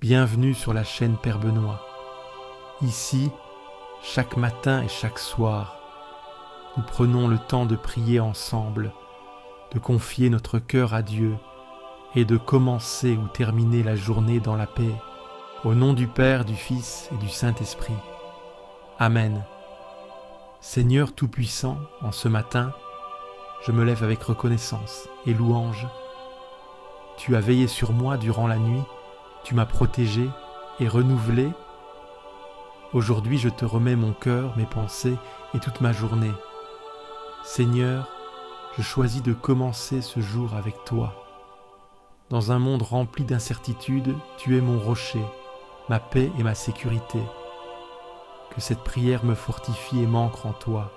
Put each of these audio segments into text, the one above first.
Bienvenue sur la chaîne Père Benoît. Ici, chaque matin et chaque soir, nous prenons le temps de prier ensemble, de confier notre cœur à Dieu et de commencer ou terminer la journée dans la paix. Au nom du Père, du Fils et du Saint-Esprit. Amen. Seigneur Tout-Puissant, en ce matin, je me lève avec reconnaissance et louange. Tu as veillé sur moi durant la nuit, tu m'as protégé et renouvelé. Aujourd'hui, je te remets mon cœur, mes pensées et toute ma journée. Seigneur, je choisis de commencer ce jour avec toi. Dans un monde rempli d'incertitudes, tu es mon rocher, ma paix et ma sécurité. Que cette prière me fortifie et m'ancre en toi,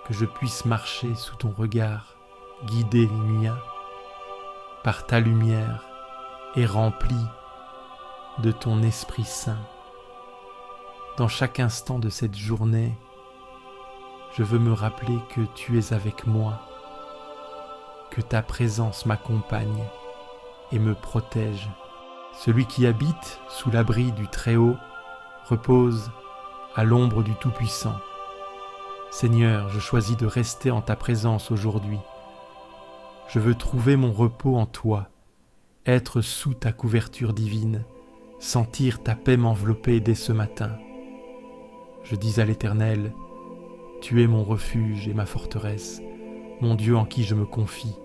que je puisse marcher sous ton regard, guider les miens par ta lumière et rempli de ton Esprit Saint. Dans chaque instant de cette journée, je veux me rappeler que tu es avec moi, que ta présence m'accompagne et me protège. Celui qui habite sous l'abri du Très-Haut repose à l'ombre du Tout-Puissant. Seigneur, je choisis de rester en ta présence aujourd'hui. Je veux trouver mon repos en toi, être sous ta couverture divine, sentir ta paix m'envelopper dès ce matin. Je dis à l'Éternel, tu es mon refuge et ma forteresse, mon Dieu en qui je me confie.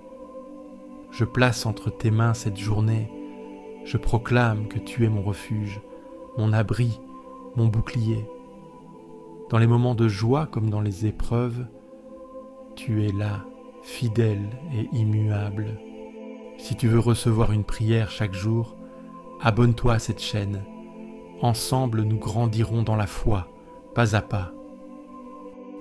Je place entre tes mains cette journée, je proclame que tu es mon refuge, mon abri, mon bouclier. Dans les moments de joie comme dans les épreuves, tu es là, fidèle et immuable. Si tu veux recevoir une prière chaque jour, abonne-toi à cette chaîne. Ensemble, nous grandirons dans la foi, pas à pas.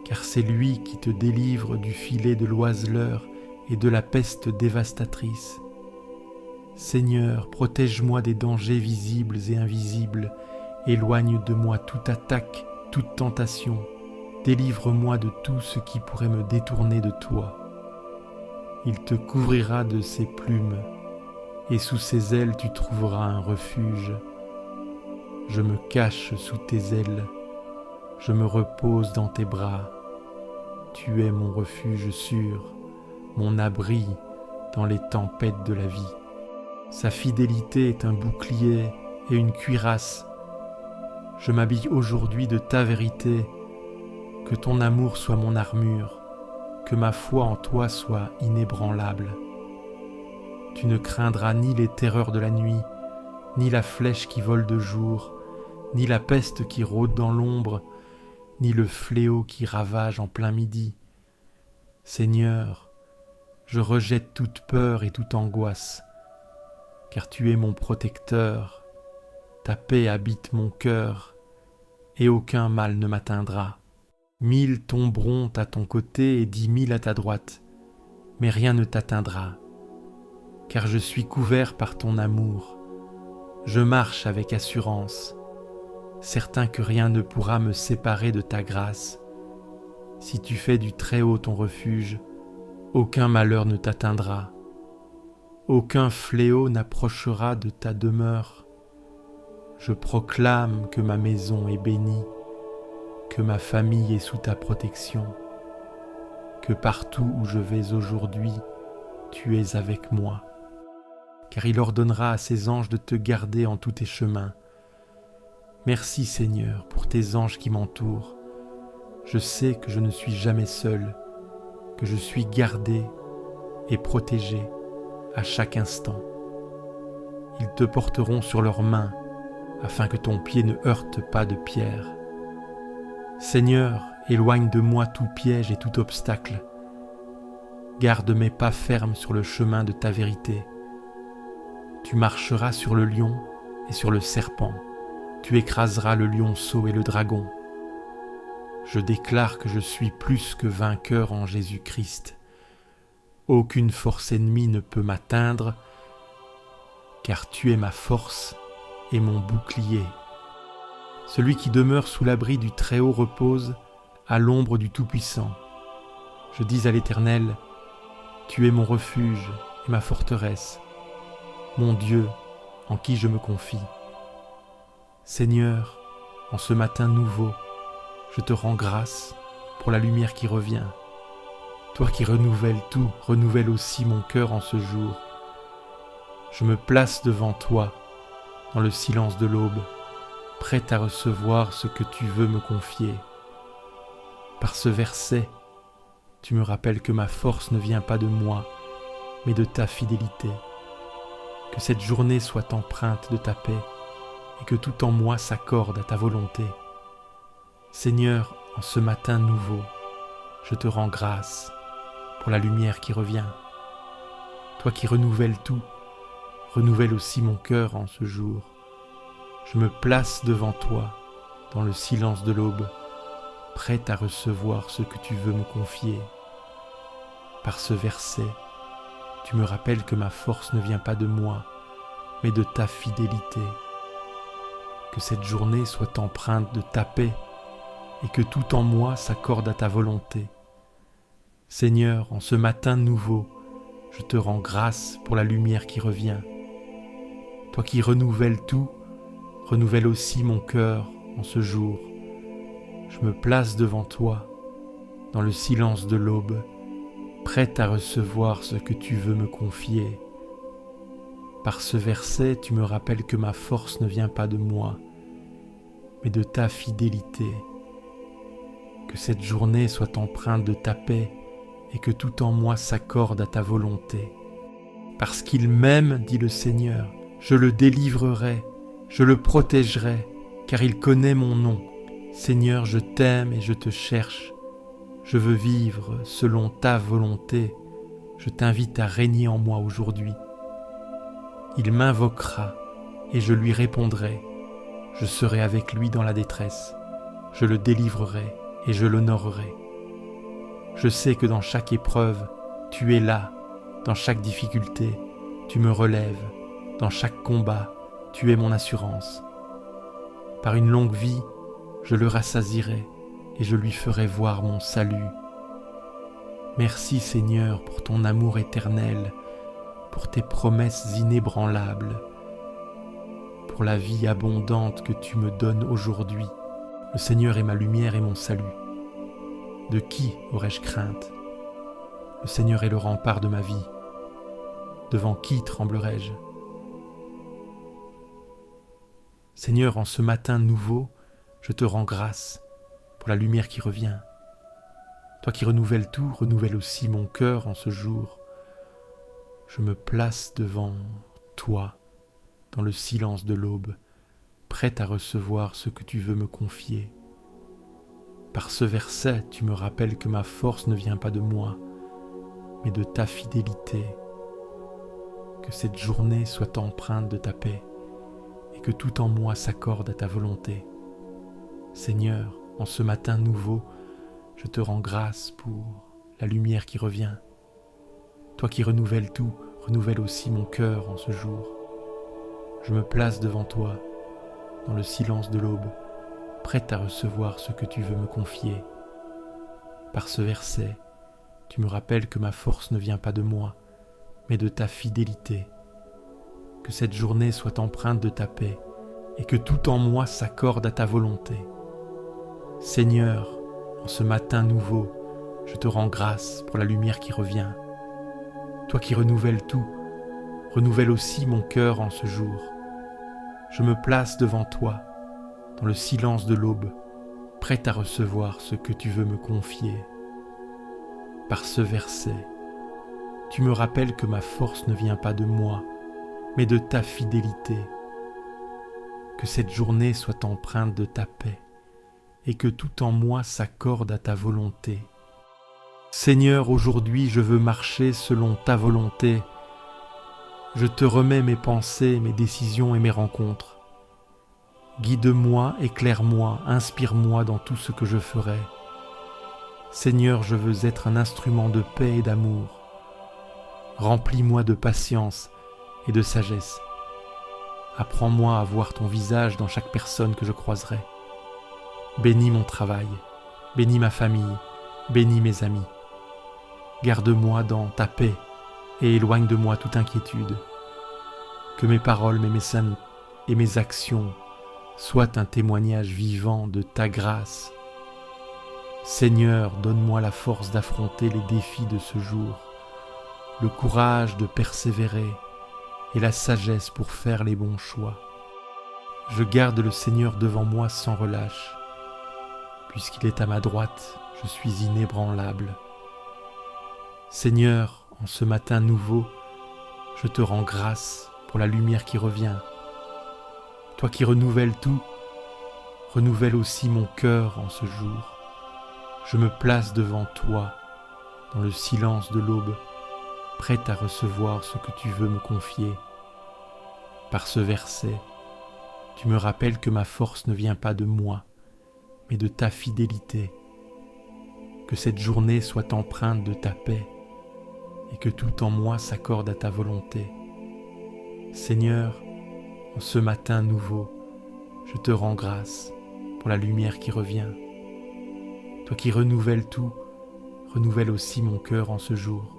Car c'est lui qui te délivre du filet de l'oiseleur et de la peste dévastatrice. Seigneur, protège-moi des dangers visibles et invisibles, éloigne de moi toute attaque, toute tentation, délivre-moi de tout ce qui pourrait me détourner de toi. Il te couvrira de ses plumes, et sous ses ailes tu trouveras un refuge. Je me cache sous tes ailes, je me repose dans tes bras. Tu es mon refuge sûr, mon abri dans les tempêtes de la vie. Sa fidélité est un bouclier et une cuirasse. Je m'habille aujourd'hui de ta vérité, que ton amour soit mon armure, que ma foi en toi soit inébranlable. Tu ne craindras ni les terreurs de la nuit, ni la flèche qui vole de jour, ni la peste qui rôde dans l'ombre, ni le fléau qui ravage en plein midi. Seigneur, je rejette toute peur et toute angoisse, car tu es mon protecteur, ta paix habite mon cœur, et aucun mal ne m'atteindra. 1000 tomberont à ton côté et 10 000 à ta droite, mais rien ne t'atteindra, car je suis couvert par ton amour. Je marche avec assurance, certain que rien ne pourra me séparer de ta grâce. Si tu fais du Très-Haut ton refuge, aucun malheur ne t'atteindra, aucun fléau n'approchera de ta demeure. Je proclame que ma maison est bénie, que ma famille est sous ta protection, que partout où je vais aujourd'hui, tu es avec moi, car il ordonnera à ses anges de te garder en tous tes chemins. Merci Seigneur pour tes anges qui m'entourent. Je sais que je ne suis jamais seul, que je suis gardé et protégé à chaque instant. Ils te porteront sur leurs mains, afin que ton pied ne heurte pas de pierre. Seigneur, éloigne de moi tout piège et tout obstacle. Garde mes pas fermes sur le chemin de ta vérité. Tu marcheras sur le lion et sur le serpent. Tu écraseras le lionceau et le dragon. Je déclare que je suis plus que vainqueur en Jésus-Christ. Aucune force ennemie ne peut m'atteindre, car tu es ma force et mon bouclier. Celui qui demeure sous l'abri du Très-Haut repose à l'ombre du Tout-Puissant. Je dis à l'Éternel, tu es mon refuge et ma forteresse, mon Dieu en qui je me confie. Seigneur, en ce matin nouveau, je te rends grâce pour la lumière qui revient. Toi qui renouvelles tout, renouvelle aussi mon cœur en ce jour. Je me place devant toi, dans le silence de l'aube, prête à recevoir ce que tu veux me confier. Par ce verset, tu me rappelles que ma force ne vient pas de moi, mais de ta fidélité. Que cette journée soit empreinte de ta paix et que tout en moi s'accorde à ta volonté. Seigneur, en ce matin nouveau, je te rends grâce pour la lumière qui revient. Toi qui renouvelles tout, renouvelle aussi mon cœur en ce jour. Je me place devant toi, dans le silence de l'aube, prête à recevoir ce que tu veux me confier. Par ce verset, tu me rappelles que ma force ne vient pas de moi, mais de ta fidélité. Que cette journée soit empreinte de ta paix et que tout en moi s'accorde à ta volonté. Seigneur, en ce matin nouveau, je te rends grâce pour la lumière qui revient. Toi qui renouvelles tout, renouvelle aussi mon cœur en ce jour. Je me place devant toi, dans le silence de l'aube, prête à recevoir ce que tu veux me confier. Par ce verset, tu me rappelles que ma force ne vient pas de moi, mais de ta fidélité. Que cette journée soit empreinte de ta paix et que tout en moi s'accorde à ta volonté. Parce qu'il m'aime, dit le Seigneur, je le délivrerai, je le protégerai, car il connaît mon nom. Seigneur, je t'aime et je te cherche. Je veux vivre selon ta volonté. Je t'invite à régner en moi aujourd'hui. Il m'invoquera et je lui répondrai. Je serai avec lui dans la détresse. Je le délivrerai et je l'honorerai. Je sais que dans chaque épreuve, tu es là. Dans chaque difficulté, tu me relèves. Dans chaque combat, tu es mon assurance. Par une longue vie, je le rassasierai et je lui ferai voir mon salut. Merci Seigneur pour ton amour éternel, pour tes promesses inébranlables, pour la vie abondante que tu me donnes aujourd'hui. Le Seigneur est ma lumière et mon salut. De qui aurais-je crainte? Le Seigneur est le rempart de ma vie. Devant qui tremblerais-je? Seigneur, en ce matin nouveau, je te rends grâce pour la lumière qui revient. Toi qui renouvelles tout, renouvelle aussi mon cœur en ce jour. Je me place devant toi, dans le silence de l'aube, prête à recevoir ce que tu veux me confier. Par ce verset, tu me rappelles que ma force ne vient pas de moi, mais de ta fidélité. Que cette journée soit empreinte de ta paix et que tout en moi s'accorde à ta volonté. Seigneur, en ce matin nouveau, je te rends grâce pour la lumière qui revient. Toi qui renouvelles tout, renouvelle aussi mon cœur en ce jour. Je me place devant toi, dans le silence de l'aube, prête à recevoir ce que tu veux me confier. Par ce verset, tu me rappelles que ma force ne vient pas de moi, mais de ta fidélité. Que cette journée soit empreinte de ta paix et que tout en moi s'accorde à ta volonté. Seigneur, en ce matin nouveau, je te rends grâce pour la lumière qui revient. Toi qui renouvelles tout, renouvelle aussi mon cœur en ce jour. Je me place devant toi, dans le silence de l'aube, prête à recevoir ce que tu veux me confier. Par ce verset, tu me rappelles que ma force ne vient pas de moi, mais de ta fidélité. Que cette journée soit empreinte de ta paix et que tout en moi s'accorde à ta volonté. Seigneur, aujourd'hui je veux marcher selon ta volonté. Je te remets mes pensées, mes décisions et mes rencontres. Guide-moi, éclaire-moi, inspire-moi dans tout ce que je ferai. Seigneur, je veux être un instrument de paix et d'amour. Remplis-moi de patience et de sagesse. Apprends-moi à voir ton visage dans chaque personne que je croiserai. Bénis mon travail, bénis ma famille, bénis mes amis. Garde-moi dans ta paix et éloigne de moi toute inquiétude. Que mes paroles, mes messages et mes actions soit un témoignage vivant de ta grâce. Seigneur, donne-moi la force d'affronter les défis de ce jour, le courage de persévérer et la sagesse pour faire les bons choix. Je garde le Seigneur devant moi sans relâche. Puisqu'il est à ma droite, je suis inébranlable. Seigneur, en ce matin nouveau, je te rends grâce pour la lumière qui revient. Toi qui renouvelles tout, renouvelle aussi mon cœur en ce jour. Je me place devant toi, dans le silence de l'aube, prête à recevoir ce que tu veux me confier. Par ce verset, tu me rappelles que ma force ne vient pas de moi, mais de ta fidélité. Que cette journée soit empreinte de ta paix et que tout en moi s'accorde à ta volonté. Seigneur, en ce matin nouveau, je te rends grâce pour la lumière qui revient. Toi qui renouvelles tout, renouvelle aussi mon cœur en ce jour.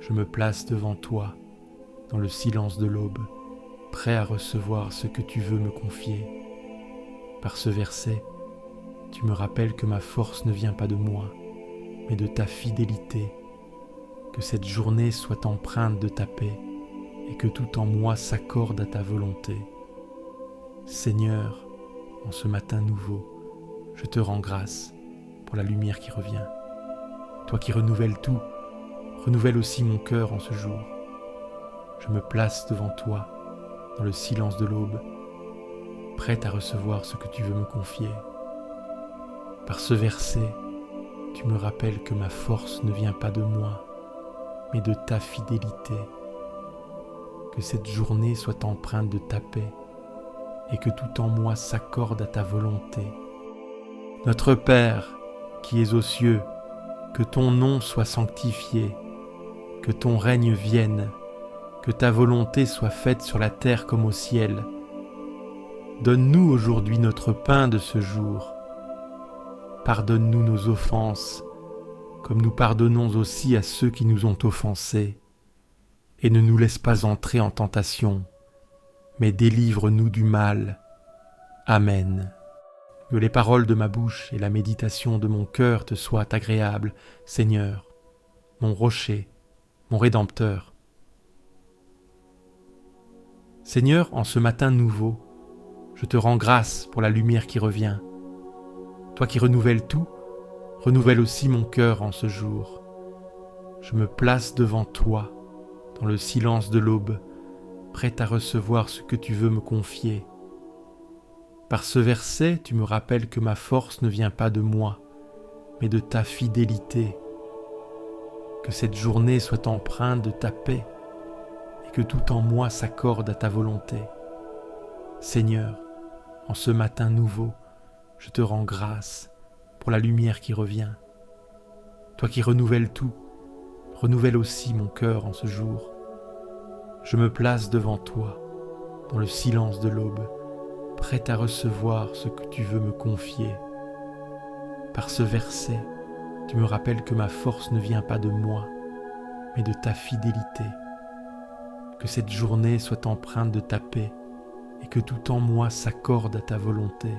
Je me place devant toi, dans le silence de l'aube, prêt à recevoir ce que tu veux me confier. Par ce verset, tu me rappelles que ma force ne vient pas de moi, mais de ta fidélité. Que cette journée soit empreinte de ta paix et que tout en moi s'accorde à ta volonté. Seigneur, en ce matin nouveau, je te rends grâce pour la lumière qui revient. Toi qui renouvelles tout, renouvelle aussi mon cœur en ce jour. Je me place devant toi, dans le silence de l'aube, prête à recevoir ce que tu veux me confier. Par ce verset, tu me rappelles que ma force ne vient pas de moi, mais de ta fidélité. Que cette journée soit empreinte de ta paix et que tout en moi s'accorde à ta volonté. Notre Père, qui es aux cieux, que ton nom soit sanctifié, que ton règne vienne, que ta volonté soit faite sur la terre comme au ciel. Donne-nous aujourd'hui notre pain de ce jour. Pardonne-nous nos offenses, comme nous pardonnons aussi à ceux qui nous ont offensés. Et ne nous laisse pas entrer en tentation, mais délivre-nous du mal. Amen. Que les paroles de ma bouche et la méditation de mon cœur te soient agréables, Seigneur, mon rocher, mon Rédempteur. Seigneur, en ce matin nouveau, je te rends grâce pour la lumière qui revient. Toi qui renouvelles tout, renouvelle aussi mon cœur en ce jour. Je me place devant toi, dans le silence de l'aube, prêt à recevoir ce que tu veux me confier. Par ce verset, tu me rappelles que ma force ne vient pas de moi, mais de ta fidélité. Que cette journée soit empreinte de ta paix et que tout en moi s'accorde à ta volonté. Seigneur, en ce matin nouveau, je te rends grâce pour la lumière qui revient. Toi qui renouvelles tout, renouvelle aussi mon cœur en ce jour. Je me place devant toi, dans le silence de l'aube, prêt à recevoir ce que tu veux me confier. Par ce verset, tu me rappelles que ma force ne vient pas de moi, mais de ta fidélité. Que cette journée soit empreinte de ta paix et que tout en moi s'accorde à ta volonté.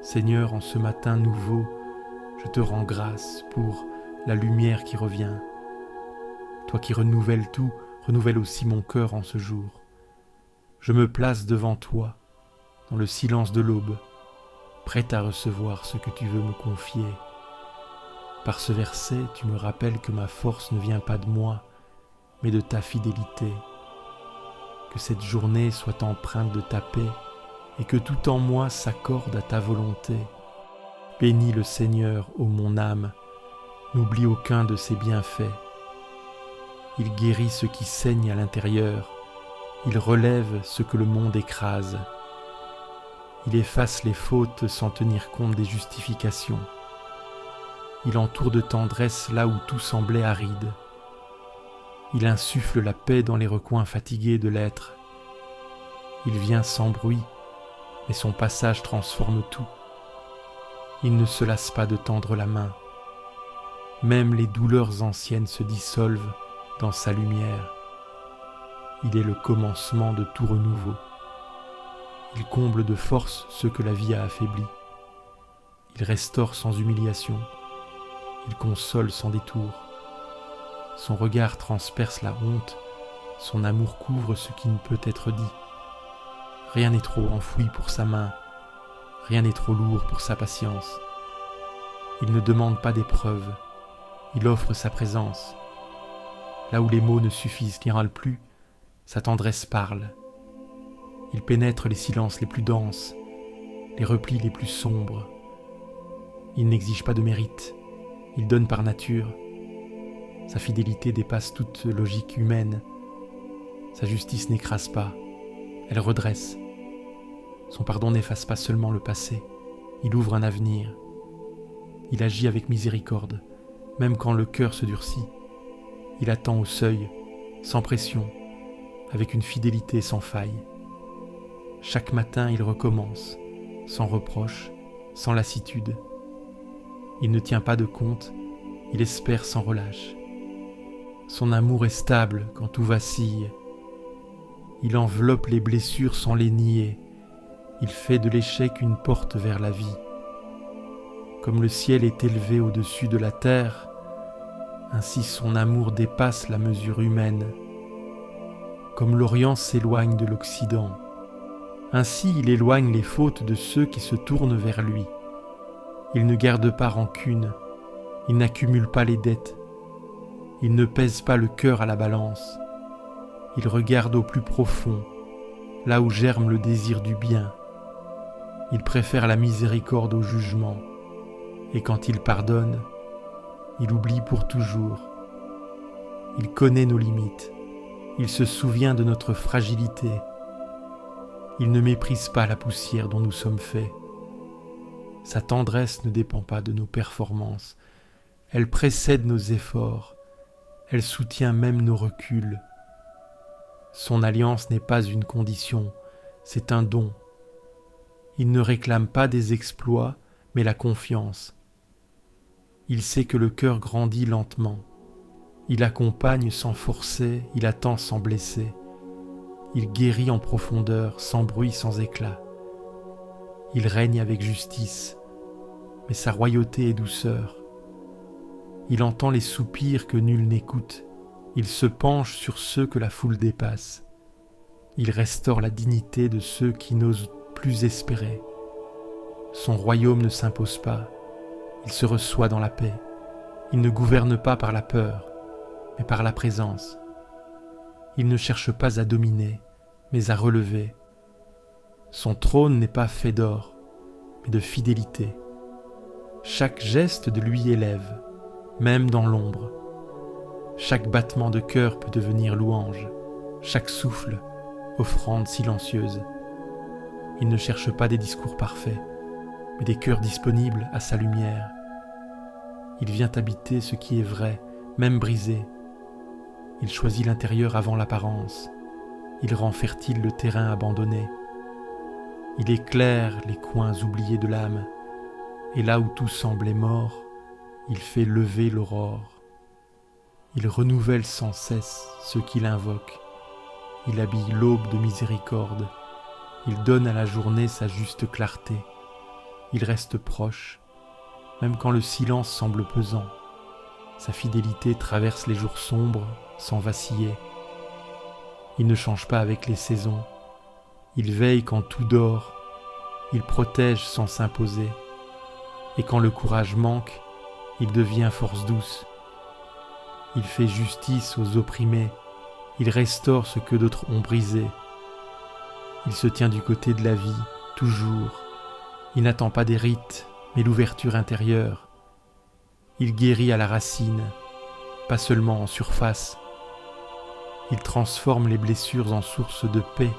Seigneur, en ce matin nouveau, je te rends grâce pour la lumière qui revient. Toi qui renouvelles tout, renouvelle aussi mon cœur en ce jour. Je me place devant toi, dans le silence de l'aube, prêt à recevoir ce que tu veux me confier. Par ce verset, tu me rappelles que ma force ne vient pas de moi, mais de ta fidélité. Que cette journée soit empreinte de ta paix et que tout en moi s'accorde à ta volonté. Bénis le Seigneur, ô mon âme, n'oublie aucun de ses bienfaits. Il guérit ce qui saigne à l'intérieur, il relève ce que le monde écrase. Il efface les fautes sans tenir compte des justifications. Il entoure de tendresse là où tout semblait aride. Il insuffle la paix dans les recoins fatigués de l'être. Il vient sans bruit, mais son passage transforme tout. Il ne se lasse pas de tendre la main. Même les douleurs anciennes se dissolvent dans sa lumière. Il est le commencement de tout renouveau. Il comble de force ceux que la vie a affaiblis. Il restaure sans humiliation. Il console sans détour. Son regard transperce la honte. Son amour couvre ce qui ne peut être dit. Rien n'est trop enfoui pour sa main. Rien n'est trop lourd pour sa patience. Il ne demande pas d'épreuve. Il offre sa présence. Là où les mots ne suffisent, n'y râle plus, sa tendresse parle. Il pénètre les silences les plus denses, les replis les plus sombres. Il n'exige pas de mérite, il donne par nature. Sa fidélité dépasse toute logique humaine. Sa justice n'écrase pas, elle redresse. Son pardon n'efface pas seulement le passé, il ouvre un avenir. Il agit avec miséricorde, même quand le cœur se durcit. Il attend au seuil, sans pression, avec une fidélité sans faille. Chaque matin, il recommence, sans reproche, sans lassitude. Il ne tient pas de compte, il espère sans relâche. Son amour est stable quand tout vacille. Il enveloppe les blessures sans les nier. Il fait de l'échec une porte vers la vie. Comme le ciel est élevé au-dessus de la terre, ainsi son amour dépasse la mesure humaine. Comme l'Orient s'éloigne de l'Occident, ainsi il éloigne les fautes de ceux qui se tournent vers lui. Il ne garde pas rancune, il n'accumule pas les dettes, il ne pèse pas le cœur à la balance. Il regarde au plus profond, là où germe le désir du bien. Il préfère la miséricorde au jugement, et quand il pardonne, il oublie pour toujours. Il connaît nos limites, il se souvient de notre fragilité. Il ne méprise pas la poussière dont nous sommes faits. Sa tendresse ne dépend pas de nos performances, elle précède nos efforts, elle soutient même nos reculs. Son alliance n'est pas une condition, c'est un don. Il ne réclame pas des exploits, mais la confiance. Il sait que le cœur grandit lentement. Il accompagne sans forcer, il attend sans blesser. Il guérit en profondeur, sans bruit, sans éclat. Il règne avec justice, mais sa royauté est douceur. Il entend les soupirs que nul n'écoute. Il se penche sur ceux que la foule dépasse. Il restaure la dignité de ceux qui n'osent plus espérer. Son royaume ne s'impose pas. Il se reçoit dans la paix. Il ne gouverne pas par la peur, mais par la présence. Il ne cherche pas à dominer, mais à relever. Son trône n'est pas fait d'or, mais de fidélité. Chaque geste de lui élève, même dans l'ombre. Chaque battement de cœur peut devenir louange, chaque souffle, offrande silencieuse. Il ne cherche pas des discours parfaits, mais des cœurs disponibles à sa lumière. Il vient habiter ce qui est vrai, même brisé. Il choisit l'intérieur avant l'apparence. Il rend fertile le terrain abandonné. Il éclaire les coins oubliés de l'âme, et là où tout semblait mort, il fait lever l'aurore. Il renouvelle sans cesse ceux qui l'invoquent. Il habille l'aube de miséricorde. Il donne à la journée sa juste clarté. Il reste proche, même quand le silence semble pesant. Sa fidélité traverse les jours sombres sans vaciller. Il ne change pas avec les saisons. Il veille quand tout dort. Il protège sans s'imposer. Et quand le courage manque, il devient force douce. Il fait justice aux opprimés. Il restaure ce que d'autres ont brisé. Il se tient du côté de la vie, toujours. Il n'attend pas des rites, mais l'ouverture intérieure. Il guérit à la racine, pas seulement en surface. Il transforme les blessures en source de paix.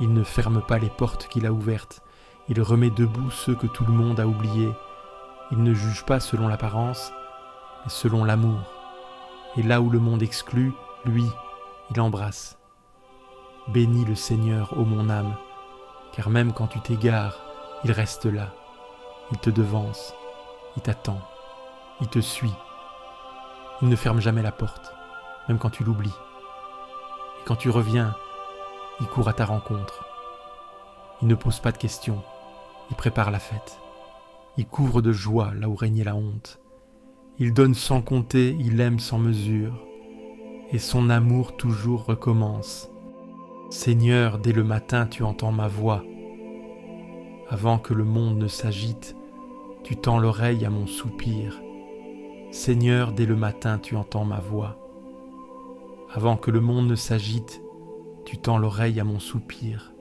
Il ne ferme pas les portes qu'il a ouvertes. Il remet debout ceux que tout le monde a oubliés. Il ne juge pas selon l'apparence, mais selon l'amour. Et là où le monde exclut, lui, il embrasse. Bénis le Seigneur, ô mon âme, car même quand tu t'égares, il reste là. Il te devance, il t'attend, il te suit. Il ne ferme jamais la porte, même quand tu l'oublies. Et quand tu reviens, il court à ta rencontre. Il ne pose pas de questions, il prépare la fête. Il couvre de joie là où régnait la honte. Il donne sans compter, il aime sans mesure, et son amour toujours recommence. Seigneur, dès le matin tu entends ma voix. Avant que le monde ne s'agite, tu tends l'oreille à mon soupir. Seigneur, dès le matin tu entends ma voix. Avant que le monde ne s'agite, tu tends l'oreille à mon soupir.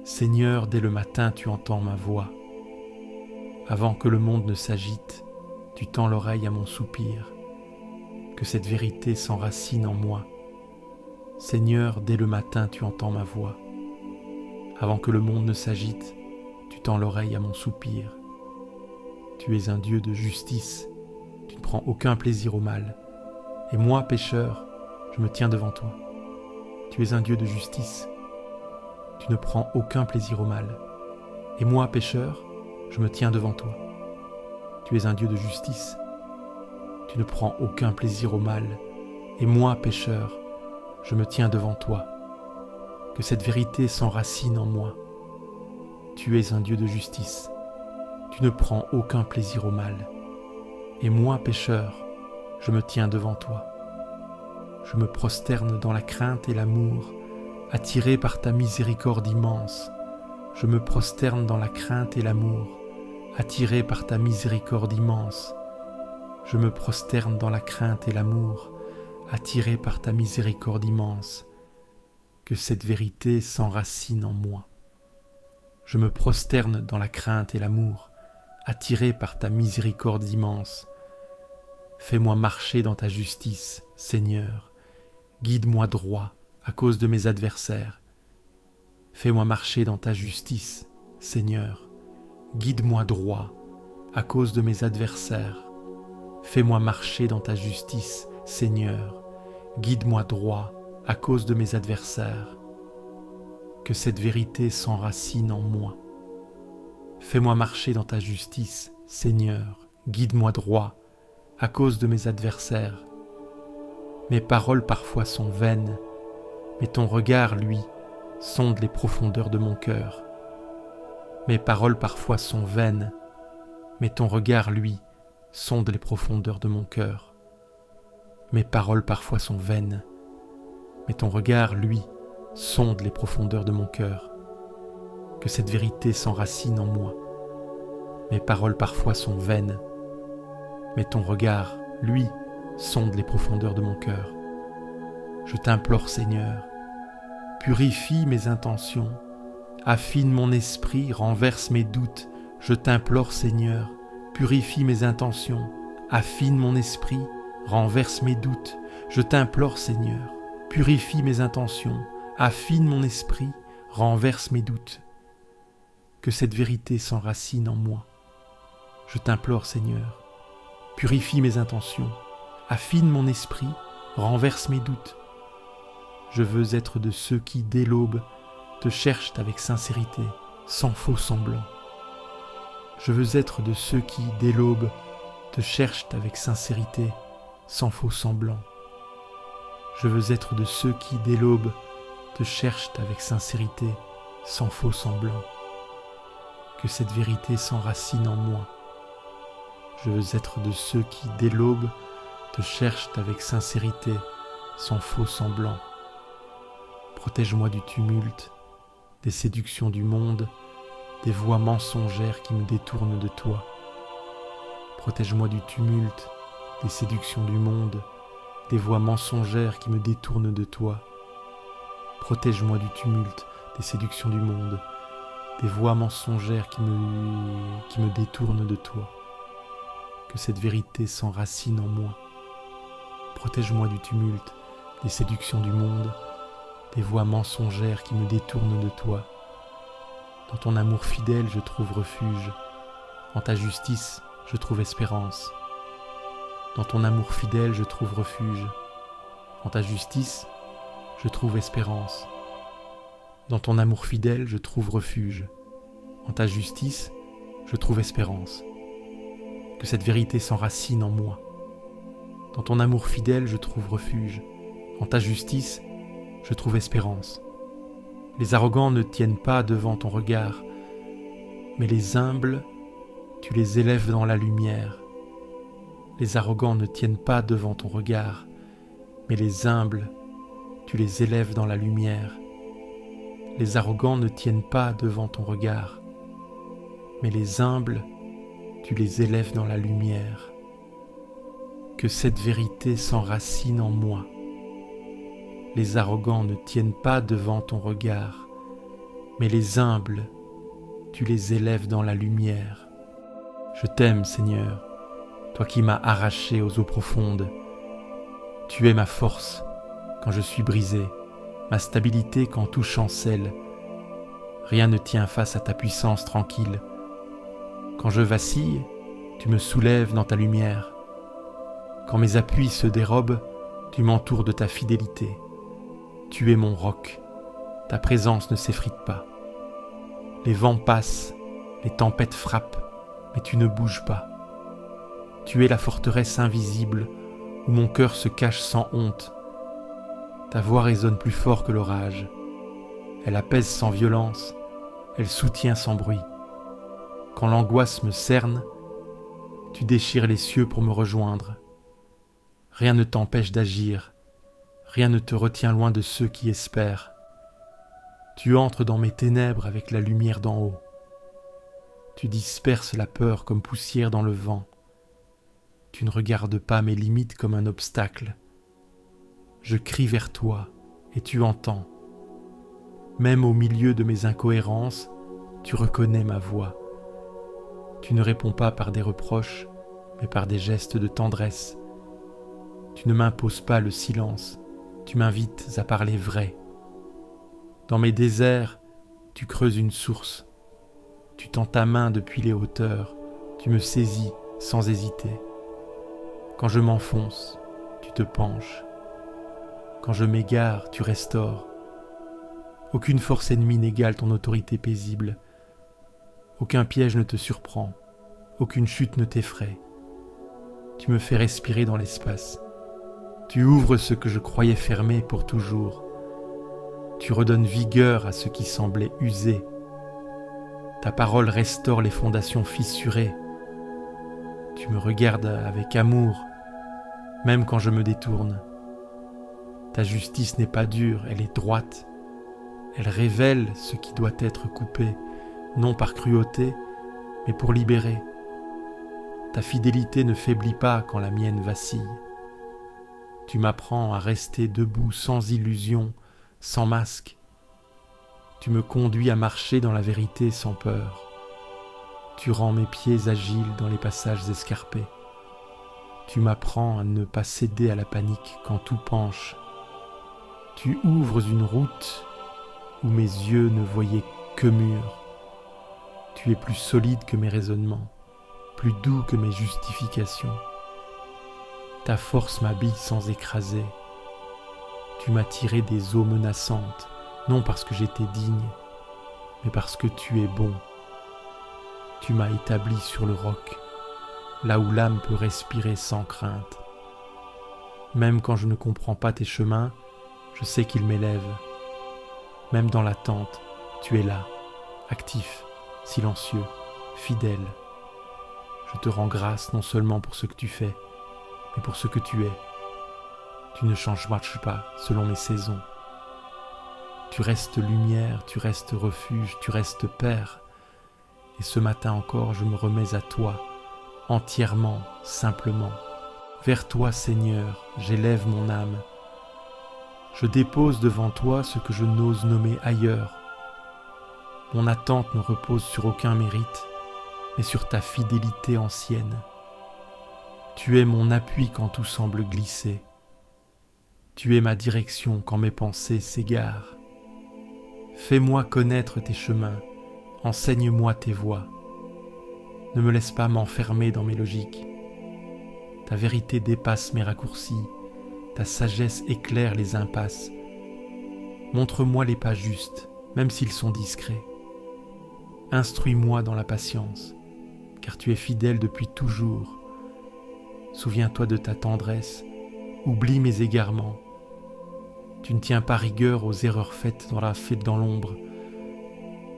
Seigneur, dès le matin tu entends ma voix. Avant que le monde ne s'agite, tu tends l'oreille à mon soupir. Que cette vérité s'enracine en moi. Seigneur, dès le matin tu entends ma voix. Avant que le monde ne s'agite, tu tends l'oreille à mon soupir. Tu es un Dieu de justice, tu ne prends aucun plaisir au mal. Et moi, pécheur, je me tiens devant toi. Tu es un Dieu de justice, tu ne prends aucun plaisir au mal. Et moi, pécheur, je me tiens devant toi. Tu es un Dieu de justice, tu ne prends aucun plaisir au mal. Et moi, pécheur, je me tiens devant toi. Que cette vérité s'enracine en moi. Tu es un Dieu de justice, tu ne prends aucun plaisir au mal. Et moi, pécheur, je me tiens devant toi. Je me prosterne dans la crainte et l'amour, attiré par ta miséricorde immense. Je me prosterne dans la crainte et l'amour, attiré par ta miséricorde immense. Je me prosterne dans la crainte et l'amour, attiré par ta miséricorde immense. Que cette vérité s'enracine en moi. Je me prosterne dans la crainte et l'amour, attiré par ta miséricorde immense. Fais-moi marcher dans ta justice, Seigneur. Guide-moi droit à cause de mes adversaires. Fais-moi marcher dans ta justice, Seigneur. Guide-moi droit à cause de mes adversaires. Fais-moi marcher dans ta justice, Seigneur. Guide-moi droit à cause de mes adversaires. Que cette vérité s'enracine en moi. Fais-moi marcher dans ta justice, Seigneur. Guide-moi droit à cause de mes adversaires. Mes paroles parfois sont vaines, mais ton regard, lui, sonde les profondeurs de mon cœur. Mes paroles parfois sont vaines, mais ton regard, lui, sonde les profondeurs de mon cœur. Mes paroles parfois sont vaines, mais ton regard, lui, sonde les profondeurs de mon cœur. Que cette vérité s'enracine en moi. Mes paroles parfois sont vaines, mais ton regard, lui, sonde les profondeurs de mon cœur. Je t'implore, Seigneur, purifie mes intentions, affine mon esprit, renverse mes doutes. Je t'implore, Seigneur, purifie mes intentions, affine mon esprit, renverse mes doutes. Je t'implore, Seigneur, purifie mes intentions, affine mon esprit, renverse mes doutes. Que cette vérité s'enracine en moi. Je t'implore, Seigneur, purifie mes intentions, affine mon esprit, renverse mes doutes. Je veux être de ceux qui, dès l'aube, te cherchent avec sincérité, sans faux semblant. Je veux être de ceux qui, dès l'aube, te cherchent avec sincérité, sans faux semblant. Je veux être de ceux qui, dès l'aube, te cherchent avec sincérité, sans faux semblant. Que cette vérité s'enracine en moi. Je veux être de ceux qui, dès l'aube, te cherchent avec sincérité, sans faux semblant. Protège-moi du tumulte, des séductions du monde, des voix mensongères qui me détournent de toi. Protège-moi du tumulte, des séductions du monde, des voix mensongères qui me détournent de toi. Protège-moi du tumulte, des séductions du monde, des voix mensongères qui me détournent de toi. Que cette vérité s'enracine en moi. Protège-moi du tumulte, des séductions du monde, des voix mensongères qui me détournent de toi. Dans ton amour fidèle, je trouve refuge. En ta justice, je trouve espérance. Dans ton amour fidèle, je trouve refuge. En ta justice, je trouve espérance. Dans ton amour fidèle, je trouve refuge. En ta justice, je trouve espérance. Que cette vérité s'enracine en moi. Dans ton amour fidèle, je trouve refuge. En ta justice, je trouve espérance. Les arrogants ne tiennent pas devant ton regard, mais les humbles, tu les élèves dans la lumière. Les arrogants ne tiennent pas devant ton regard, mais les humbles, tu les élèves dans la lumière. Les arrogants ne tiennent pas devant ton regard, mais les humbles, tu les élèves dans la lumière. Que cette vérité s'enracine en moi. Les arrogants ne tiennent pas devant ton regard, mais les humbles, tu les élèves dans la lumière. Je t'aime, Seigneur, toi qui m'as arraché aux eaux profondes. Tu es ma force quand je suis brisé, ma stabilité quand tout chancelle. Rien ne tient face à ta puissance tranquille. Quand je vacille, tu me soulèves dans ta lumière. Quand mes appuis se dérobent, tu m'entoures de ta fidélité. Tu es mon roc, ta présence ne s'effrite pas. Les vents passent, les tempêtes frappent, mais tu ne bouges pas. Tu es la forteresse invisible où mon cœur se cache sans honte. Ta voix résonne plus fort que l'orage. Elle apaise sans violence, elle soutient sans bruit. Quand l'angoisse me cerne, tu déchires les cieux pour me rejoindre. Rien ne t'empêche d'agir, rien ne te retient loin de ceux qui espèrent. Tu entres dans mes ténèbres avec la lumière d'en haut. Tu disperses la peur comme poussière dans le vent. Tu ne regardes pas mes limites comme un obstacle. Je crie vers toi et tu entends. Même au milieu de mes incohérences, tu reconnais ma voix. Tu ne réponds pas par des reproches, mais par des gestes de tendresse. Tu ne m'imposes pas le silence, tu m'invites à parler vrai. Dans mes déserts, tu creuses une source. Tu tends ta main depuis les hauteurs, tu me saisis sans hésiter. Quand je m'enfonce, tu te penches. Quand je m'égare, tu restaures. Aucune force ennemie n'égale ton autorité paisible. Aucun piège ne te surprend, aucune chute ne t'effraie. Tu me fais respirer dans l'espace. Tu ouvres ce que je croyais fermé pour toujours. Tu redonnes vigueur à ce qui semblait usé. Ta parole restaure les fondations fissurées. Tu me regardes avec amour, même quand je me détourne. Ta justice n'est pas dure, elle est droite. Elle révèle ce qui doit être coupé, non par cruauté, mais pour libérer. Ta fidélité ne faiblit pas quand la mienne vacille. Tu m'apprends à rester debout sans illusion, sans masque. Tu me conduis à marcher dans la vérité sans peur. Tu rends mes pieds agiles dans les passages escarpés. Tu m'apprends à ne pas céder à la panique quand tout penche. Tu ouvres une route où mes yeux ne voyaient que murs. Tu es plus solide que mes raisonnements, plus doux que mes justifications. Ta force m'habille sans écraser. Tu m'as tiré des eaux menaçantes, non parce que j'étais digne, mais parce que tu es bon. Tu m'as établi sur le roc, là où l'âme peut respirer sans crainte. Même quand je ne comprends pas tes chemins, je sais qu'ils m'élèvent. Même dans l'attente, tu es là, actif, silencieux, fidèle. Je te rends grâce non seulement pour ce que tu fais, mais pour ce que tu es. Tu ne marches pas selon mes saisons. Tu restes lumière, tu restes refuge, tu restes Père. Et ce matin encore, je me remets à toi, entièrement, simplement. Vers toi, Seigneur, j'élève mon âme. Je dépose devant toi ce que je n'ose nommer ailleurs. Mon attente ne repose sur aucun mérite, mais sur ta fidélité ancienne. Tu es mon appui quand tout semble glisser. Tu es ma direction quand mes pensées s'égarent. Fais-moi connaître tes chemins, enseigne-moi tes voies. Ne me laisse pas m'enfermer dans mes logiques. Ta vérité dépasse mes raccourcis, ta sagesse éclaire les impasses. Montre-moi les pas justes, même s'ils sont discrets. Instruis-moi dans la patience, car tu es fidèle depuis toujours. Souviens-toi de ta tendresse, oublie mes égarements. Tu ne tiens pas rigueur aux erreurs faites dans l'ombre.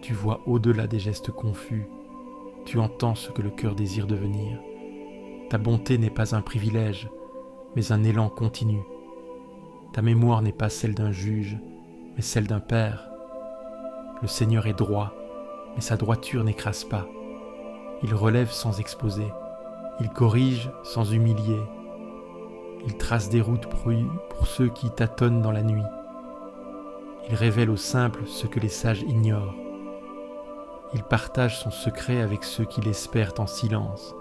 Tu vois au-delà des gestes confus. Tu entends ce que le cœur désire devenir. Ta bonté n'est pas un privilège, mais un élan continu. Ta mémoire n'est pas celle d'un juge, mais celle d'un père. Le Seigneur est droit, mais sa droiture n'écrase pas. Il relève sans exposer. Il corrige sans humilier. Il trace des routes pour ceux qui tâtonnent dans la nuit. Il révèle aux simples ce que les sages ignorent. Il partage son secret avec ceux qui l'espèrent en silence.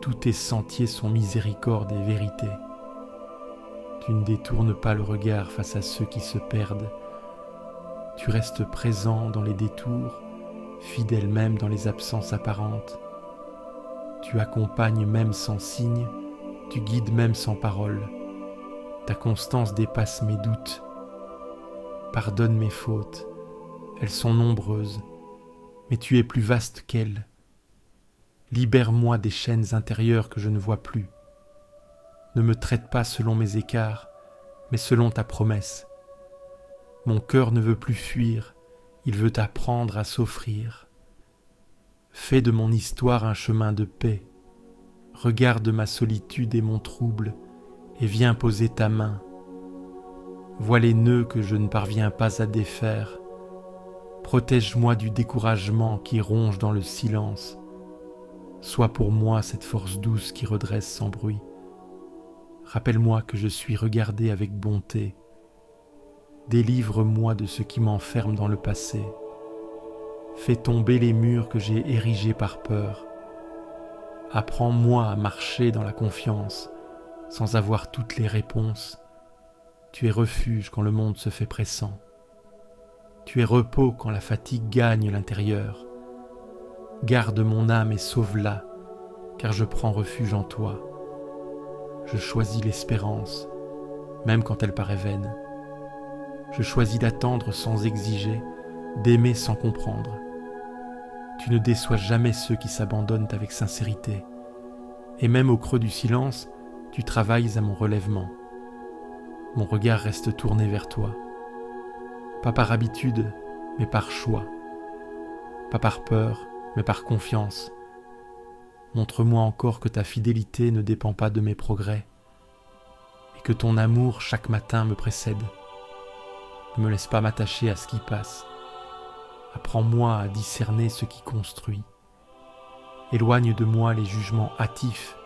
Tous tes sentiers sont miséricorde et vérité. Tu ne détournes pas le regard face à ceux qui se perdent. Tu restes présent dans les détours, fidèle même dans les absences apparentes. Tu accompagnes même sans signe, tu guides même sans parole. Ta constance dépasse mes doutes. Pardonne mes fautes, elles sont nombreuses, mais tu es plus vaste qu'elles. Libère-moi des chaînes intérieures que je ne vois plus. Ne me traite pas selon mes écarts, mais selon ta promesse. Mon cœur ne veut plus fuir, il veut apprendre à s'offrir. Fais de mon histoire un chemin de paix. Regarde ma solitude et mon trouble, et viens poser ta main. Vois les nœuds que je ne parviens pas à défaire. Protège-moi du découragement qui ronge dans le silence. Sois pour moi cette force douce qui redresse sans bruit. Rappelle-moi que je suis regardé avec bonté. Délivre-moi de ce qui m'enferme dans le passé. Fais tomber les murs que j'ai érigés par peur. Apprends-moi à marcher dans la confiance, sans avoir toutes les réponses. Tu es refuge quand le monde se fait pressant. Tu es repos quand la fatigue gagne l'intérieur. Garde mon âme et sauve-la, car je prends refuge en toi. Je choisis l'espérance, même quand elle paraît vaine. Je choisis d'attendre sans exiger, d'aimer sans comprendre. Tu ne déçois jamais ceux qui s'abandonnent avec sincérité. Et même au creux du silence, tu travailles à mon relèvement. Mon regard reste tourné vers toi. Pas par habitude, mais par choix. Pas par peur, mais par confiance. Montre-moi encore que ta fidélité ne dépend pas de mes progrès et que ton amour chaque matin me précède. Ne me laisse pas m'attacher à ce qui passe. Apprends-moi à discerner ce qui construit. Éloigne de moi les jugements hâtifs,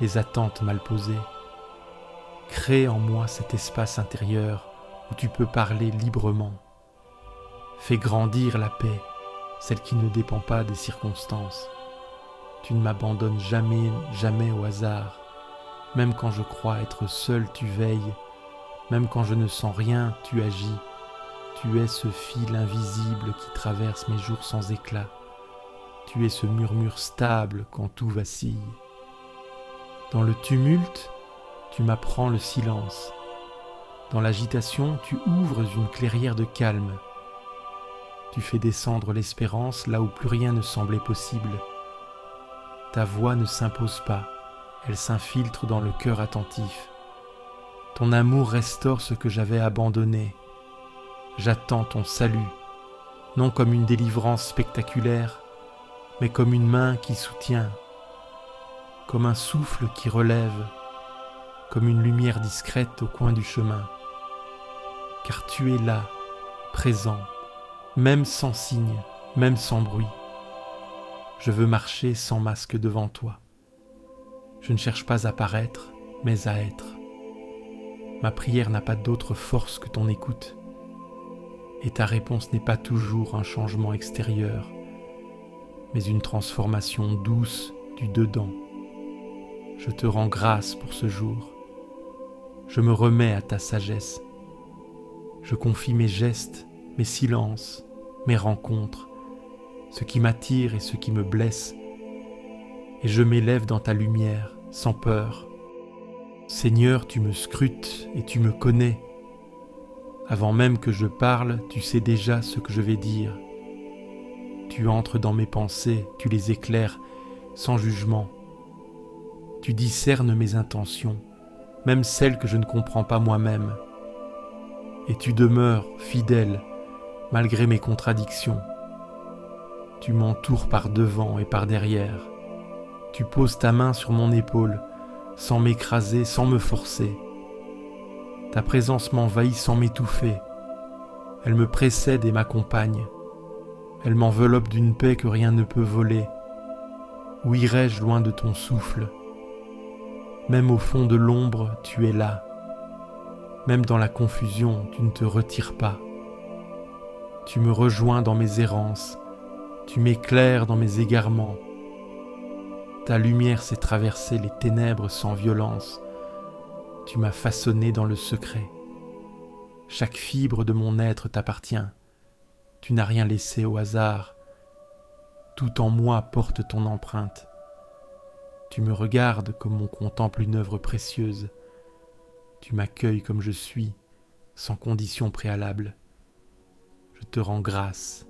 les attentes mal posées. Crée en moi cet espace intérieur où tu peux parler librement. Fais grandir la paix, celle qui ne dépend pas des circonstances. Tu ne m'abandonnes jamais, jamais au hasard. Même quand je crois être seul, tu veilles. Même quand je ne sens rien, tu agis. Tu es ce fil invisible qui traverse mes jours sans éclat. Tu es ce murmure stable quand tout vacille. Dans le tumulte, tu m'apprends le silence. Dans l'agitation, tu ouvres une clairière de calme. Tu fais descendre l'espérance là où plus rien ne semblait possible. Ta voix ne s'impose pas, elle s'infiltre dans le cœur attentif. Ton amour restaure ce que j'avais abandonné. J'attends ton salut, non comme une délivrance spectaculaire, mais comme une main qui soutient, comme un souffle qui relève, comme une lumière discrète au coin du chemin. Car tu es là, présent, même sans signe, même sans bruit. Je veux marcher sans masque devant toi. Je ne cherche pas à paraître, mais à être. Ma prière n'a pas d'autre force que ton écoute. Et ta réponse n'est pas toujours un changement extérieur, mais une transformation douce du dedans. Je te rends grâce pour ce jour. Je me remets à ta sagesse. Je confie mes gestes, mes silences, mes rencontres, ce qui m'attire et ce qui me blesse, et je m'élève dans ta lumière, sans peur. Seigneur, tu me scrutes et tu me connais. Avant même que je parle, tu sais déjà ce que je vais dire. Tu entres dans mes pensées, tu les éclaires sans jugement. Tu discernes mes intentions, même celles que je ne comprends pas moi-même. et tu demeures fidèle malgré mes contradictions. Tu m'entoures par devant et par derrière. Tu poses ta main sur mon épaule, sans m'écraser, sans me forcer. Ta présence m'envahit sans m'étouffer. Elle me précède et m'accompagne. Elle m'enveloppe d'une paix que rien ne peut voler. Où irais-je loin de ton souffle? Même au fond de l'ombre, tu es là. Même dans la confusion, tu ne te retires pas. Tu me rejoins dans mes errances. Tu m'éclaires dans mes égarements. Ta lumière sait traverser les ténèbres sans violence. Tu m'as façonné dans le secret. Chaque fibre de mon être t'appartient. Tu n'as rien laissé au hasard. Tout en moi porte ton empreinte. Tu me regardes comme on contemple une œuvre précieuse. Tu m'accueilles comme je suis, sans condition préalable. Je te rends grâce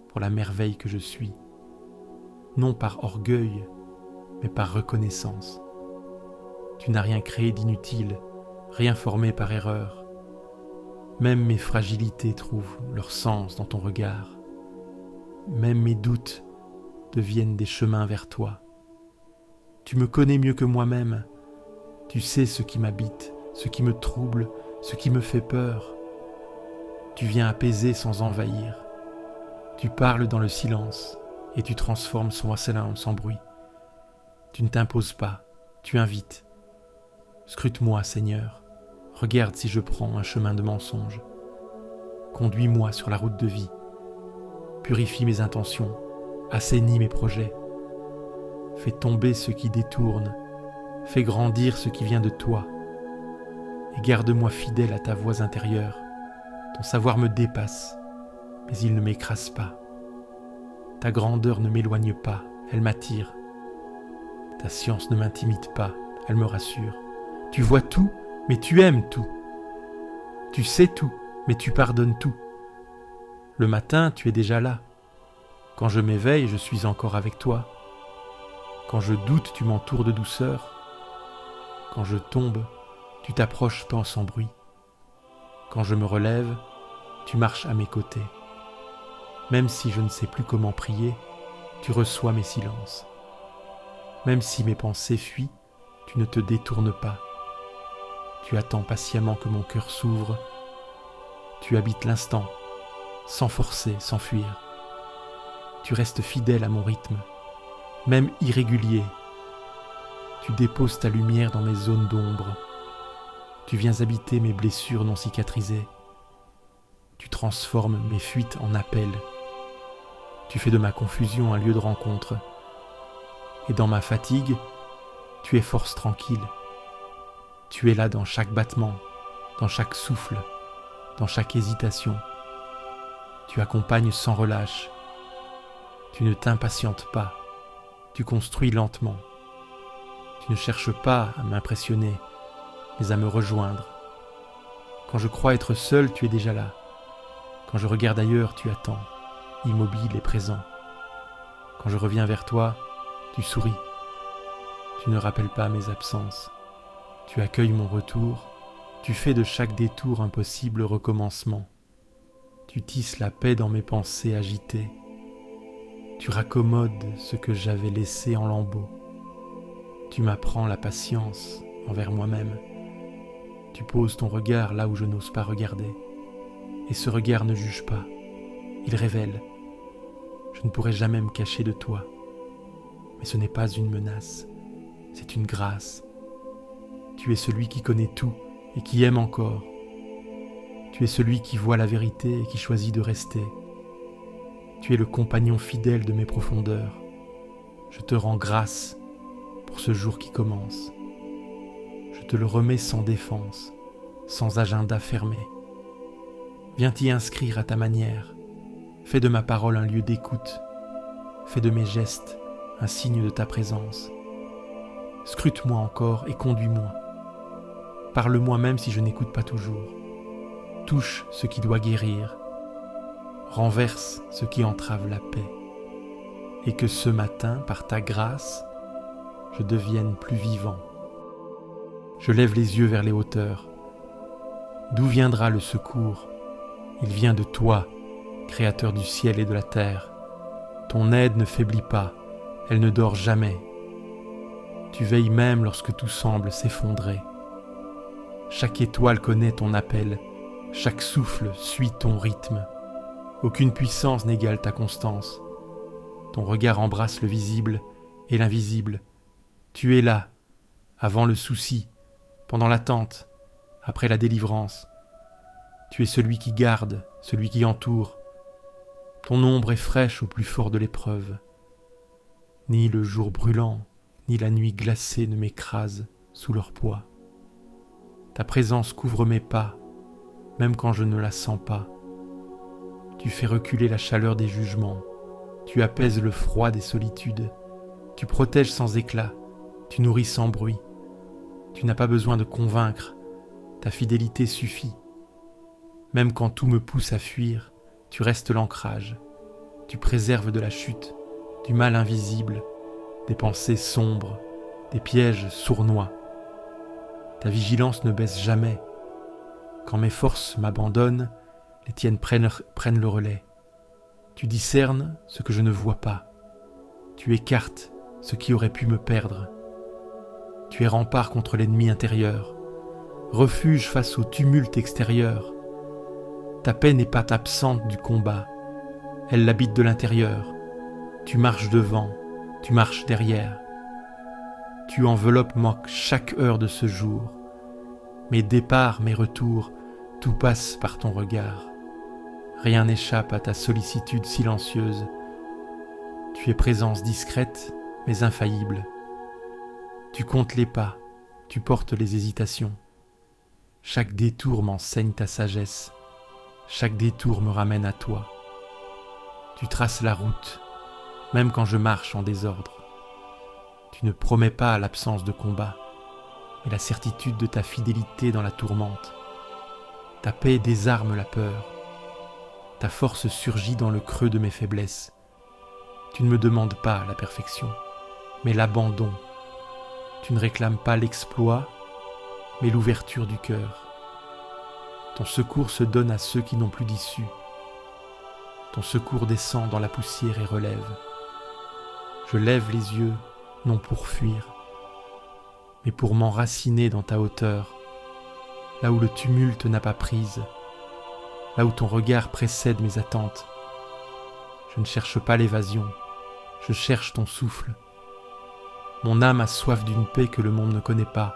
pour la merveille que je suis, non par orgueil, mais par reconnaissance. Tu n'as rien créé d'inutile, rien formé par erreur. Même mes fragilités trouvent leur sens dans ton regard. Même mes doutes deviennent des chemins vers toi. Tu me connais mieux que moi-même. Tu sais ce qui m'habite, ce qui me trouble, ce qui me fait peur. Tu viens apaiser sans envahir. Tu parles dans le silence et tu transformes son silence en bruit. Tu ne t'imposes pas, tu invites. Scrute-moi, Seigneur. Regarde si je prends un chemin de mensonge. Conduis-moi sur la route de vie. Purifie mes intentions, assainis mes projets. Fais tomber ce qui détourne, fais grandir ce qui vient de toi. Et garde-moi fidèle à ta voix intérieure. Ton savoir me dépasse, mais il ne m'écrase pas. Ta grandeur ne m'éloigne pas, elle m'attire. Ta science ne m'intimide pas, elle me rassure. Tu vois tout, mais tu aimes tout. Tu sais tout, mais tu pardonnes tout. Le matin, tu es déjà là. Quand je m'éveille, je suis encore avec toi. Quand je doute, tu m'entoures de douceur. Quand je tombe, tu t'approches tant sans bruit. Quand je me relève, tu marches à mes côtés. Même si je ne sais plus comment prier, tu reçois mes silences. Même si mes pensées fuient, tu ne te détournes pas. Tu attends patiemment que mon cœur s'ouvre. Tu habites l'instant, sans forcer, sans fuir. Tu restes fidèle à mon rythme, même irrégulier. Tu déposes ta lumière dans mes zones d'ombre. Tu viens habiter mes blessures non cicatrisées. Tu transformes mes fuites en appels. Tu fais de ma confusion un lieu de rencontre. Et dans ma fatigue, tu es force tranquille. Tu es là dans chaque battement, dans chaque souffle, dans chaque hésitation. Tu accompagnes sans relâche. Tu ne t'impatientes pas. Tu construis lentement. Tu ne cherches pas à m'impressionner, mais à me rejoindre. Quand je crois être seul, tu es déjà là. Quand je regarde ailleurs, tu attends, immobile et présent. Quand je reviens vers toi, tu souris. Tu ne rappelles pas mes absences. Tu accueilles mon retour. Tu fais de chaque détour un possible recommencement. Tu tisses la paix dans mes pensées agitées. Tu raccommodes ce que j'avais laissé en lambeaux. Tu m'apprends la patience envers moi-même. Tu poses ton regard là où je n'ose pas regarder. Et ce regard ne juge pas, il révèle. Je ne pourrai jamais me cacher de toi. Mais ce n'est pas une menace, c'est une grâce. Tu es celui qui connaît tout et qui aime encore. Tu es celui qui voit la vérité et qui choisit de rester. Tu es le compagnon fidèle de mes profondeurs. Je te rends grâce pour ce jour qui commence. Je te le remets sans défense, sans agenda fermé. Viens t'y inscrire à ta manière. Fais de ma parole un lieu d'écoute. Fais de mes gestes un signe de ta présence. Scrute-moi encore et conduis-moi. Parle-moi même si je n'écoute pas toujours. Touche ce qui doit guérir. Renverse ce qui entrave la paix. Et que ce matin, par ta grâce, je devienne plus vivant. Je lève les yeux vers les hauteurs. D'où viendra le secours? Il vient de toi, Créateur du ciel et de la terre. Ton aide ne faiblit pas, elle ne dort jamais. Tu veilles même lorsque tout semble s'effondrer. Chaque étoile connaît ton appel, chaque souffle suit ton rythme. Aucune puissance n'égale ta constance. Ton regard embrasse le visible et l'invisible. Tu es là, avant le souci, pendant l'attente, après la délivrance. Tu es celui qui garde, celui qui entoure. Ton ombre est fraîche au plus fort de l'épreuve. Ni le jour brûlant, ni la nuit glacée ne m'écrasent sous leur poids. Ta présence couvre mes pas, même quand je ne la sens pas. Tu fais reculer la chaleur des jugements, tu apaises le froid des solitudes, tu protèges sans éclat, tu nourris sans bruit. Tu n'as pas besoin de convaincre, ta fidélité suffit. Même quand tout me pousse à fuir, tu restes l'ancrage. Tu préserves de la chute, du mal invisible, des pensées sombres, des pièges sournois. Ta vigilance ne baisse jamais. Quand mes forces m'abandonnent, les tiennes prennent le relais. Tu discernes ce que je ne vois pas. Tu écartes ce qui aurait pu me perdre. Tu es rempart contre l'ennemi intérieur, refuge face au tumulte extérieur. Ta paix n'est pas absente du combat, elle l'habite de l'intérieur. Tu marches devant, tu marches derrière. Tu enveloppes chaque heure de ce jour. Mes départs, mes retours, tout passe par ton regard. Rien n'échappe à ta sollicitude silencieuse. Tu es présence discrète, mais infaillible. Tu comptes les pas, tu portes les hésitations. Chaque détour m'enseigne ta sagesse. Chaque détour me ramène à toi. Tu traces la route, même quand je marche en désordre. Tu ne promets pas l'absence de combat, mais la certitude de ta fidélité dans la tourmente. Ta paix désarme la peur. Ta force surgit dans le creux de mes faiblesses. Tu ne me demandes pas la perfection, mais l'abandon. Tu ne réclames pas l'exploit, mais l'ouverture du cœur. Ton secours se donne à ceux qui n'ont plus d'issue. Ton secours descend dans la poussière et relève. Je lève les yeux, non pour fuir, mais pour m'enraciner dans ta hauteur, là où le tumulte n'a pas prise, là où ton regard précède mes attentes. Je ne cherche pas l'évasion, je cherche ton souffle. Mon âme a soif d'une paix que le monde ne connaît pas.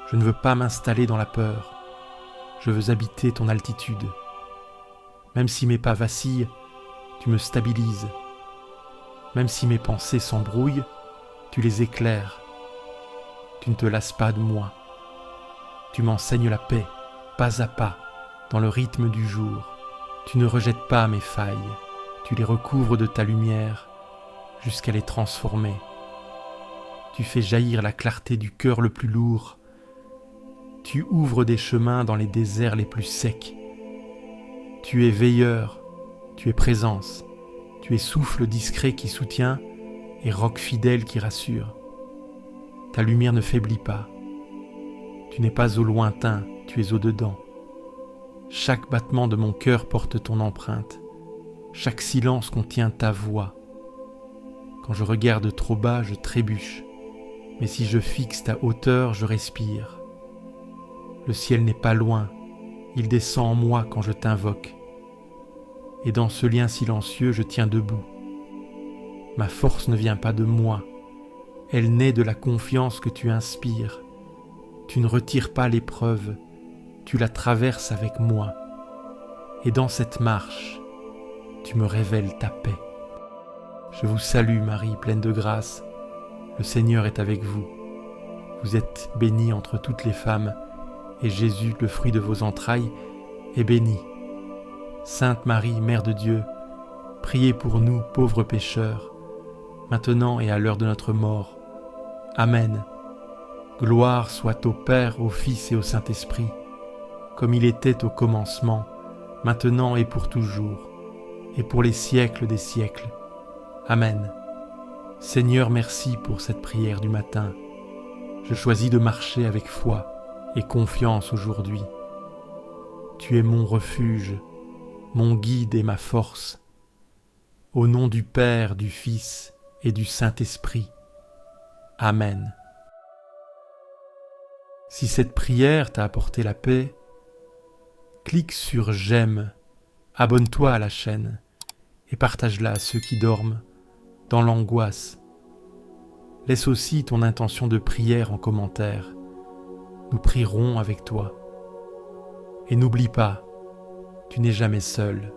Je ne veux pas m'installer dans la peur, je veux habiter ton altitude. Même si mes pas vacillent, tu me stabilises. Même si mes pensées s'embrouillent, tu les éclaires. Tu ne te lasses pas de moi. Tu m'enseignes la paix, pas à pas, dans le rythme du jour. Tu ne rejettes pas mes failles, tu les recouvres de ta lumière jusqu'à les transformer. Tu fais jaillir la clarté du cœur le plus lourd. Tu ouvres des chemins dans les déserts les plus secs. Tu es veilleur, tu es présence, tu es souffle discret qui soutient et roc fidèle qui rassure. Ta lumière ne faiblit pas. Tu n'es pas au lointain, tu es au dedans. Chaque battement de mon cœur porte ton empreinte. Chaque silence contient ta voix. Quand je regarde trop bas, je trébuche. Mais si je fixe ta hauteur, je respire. Le ciel n'est pas loin, il descend en moi quand je t'invoque. Et dans ce lien silencieux, je tiens debout. Ma force ne vient pas de moi, elle naît de la confiance que tu inspires. Tu ne retires pas l'épreuve, tu la traverses avec moi. Et dans cette marche, tu me révèles ta paix. Je vous salue Marie, pleine de grâce, le Seigneur est avec vous. Vous êtes bénie entre toutes les femmes, et Jésus, le fruit de vos entrailles, est béni. Sainte Marie, Mère de Dieu, priez pour nous, pauvres pécheurs, maintenant et à l'heure de notre mort. Amen. Gloire soit au Père, au Fils et au Saint-Esprit, comme il était au commencement, maintenant et pour toujours, et pour les siècles des siècles. Amen. Seigneur, merci pour cette prière du matin. Je choisis de marcher avec foi et confiance aujourd'hui. Tu es mon refuge, mon guide et ma force. Au nom du Père, du Fils et du Saint-Esprit. Amen. Si cette prière t'a apporté la paix, clique sur j'aime, abonne-toi à la chaîne et partage-la à ceux qui dorment dans l'angoisse. Laisse aussi ton intention de prière en commentaire. Nous prierons avec toi. Et n'oublie pas, tu n'es jamais seul.